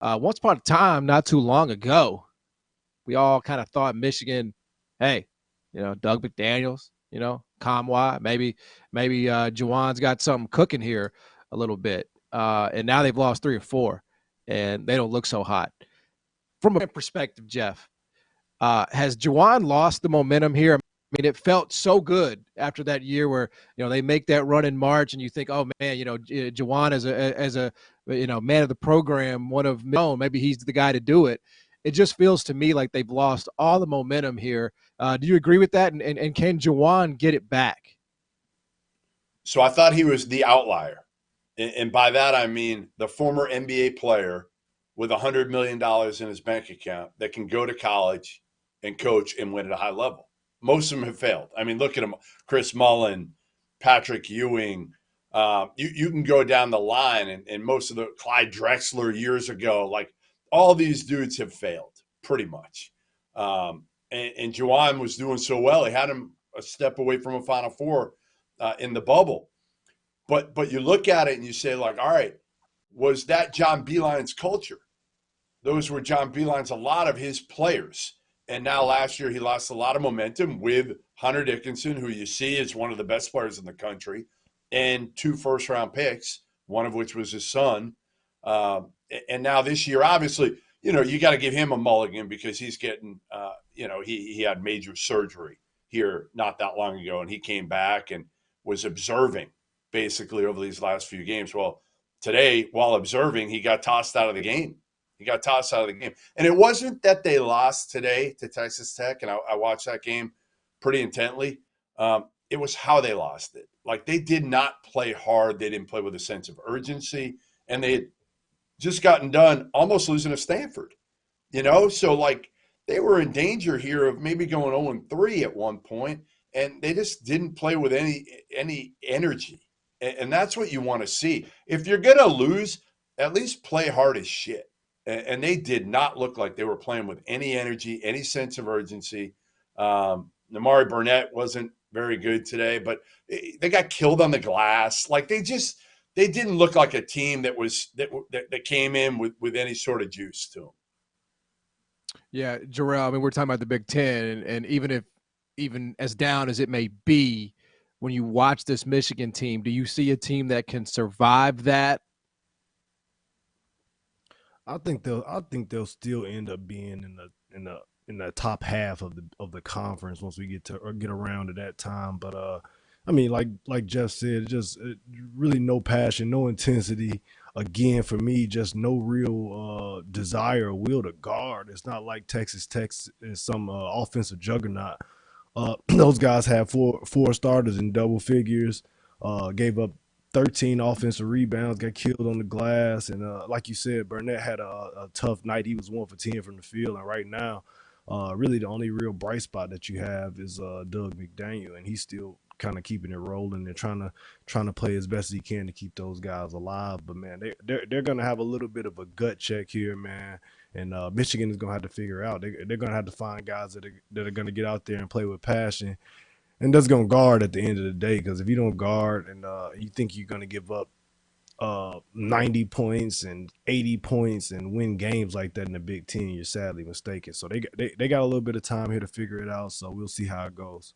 Once upon a time, not too long ago, we all kind of thought Michigan, hey, Doug McDaniels, Kamwa, maybe Juwan's got something cooking here a little bit. And now they've lost 3 or 4, and they don't look so hot. From a perspective, Jeff, has Juwan lost the momentum here? I mean, it felt so good after that year where they make that run in March, and you think, oh man, Juwan as a man of the program, one of maybe he's the guy to do it. It just feels to me like they've lost all the momentum here. Do you agree with that? And can Juwan get it back? So I thought he was the outlier. And by that, I mean the former NBA player with $100 million in his bank account that can go to college and coach and win at a high level. Most of them have failed. I mean, look at them: Chris Mullen, Patrick Ewing. You can go down the line, and most of the Clyde Drexler years ago, like all these dudes have failed pretty much. And Juwan was doing so well; he had him a step away from a Final Four in the bubble. But you look at it and you say, like, all right, was that John Beilein's culture? Those were John Beilein's, a lot of his players. And now last year he lost a lot of momentum with Hunter Dickinson, who you see is one of the best players in the country, and 2 first-round picks, one of which was his son. Uh, and now this year, obviously, you got to give him a mulligan because he's getting, he had major surgery here not that long ago, and he came back and was observing basically over these last few games. Well, today, while observing, he got tossed out of the game. He got tossed out of the game. And it wasn't that they lost today to Texas Tech, and I watched that game pretty intently. It was how they lost it. Like, they did not play hard. They didn't play with a sense of urgency, and they had just gotten done almost losing to Stanford. So like they were in danger here of maybe going 0-3 at one point, and they just didn't play with any energy. And that's what you want to see. If you're gonna lose, at least play hard as shit. And they did not look like they were playing with any energy, any sense of urgency. Namari Burnett wasn't very good today, but they got killed on the glass. Like they didn't look like a team that came in with any sort of juice to them. Yeah, Jarrell. I mean, we're talking about the Big Ten, and even as down as it may be, when you watch this Michigan team, do you see a team that can survive that? I think they'll still end up being in the top half of the conference once we get to or get around to that time. But I mean, like Jeff said, just really no passion, no intensity. Again, for me, just no real desire or will to guard. It's not like Texas Tech is some offensive juggernaut. Those guys have four starters in double figures. Gave up 13 offensive rebounds, got killed on the glass, and like you said, Burnett had a tough night. He was 1 for 10 from the field, and right now, really the only real bright spot that you have is Doug McDaniel, and he's still kind of keeping it rolling and trying to play as best as he can to keep those guys alive. But man, they're gonna have a little bit of a gut check here, man. And Michigan is gonna have to figure out. They're gonna have to find guys that are gonna get out there and play with passion, and that's gonna guard at the end of the day. Because if you don't guard and you think you're gonna give up 90 points and 80 points and win games like that in the Big Ten, you're sadly mistaken. So they got a little bit of time here to figure it out. So we'll see how it goes.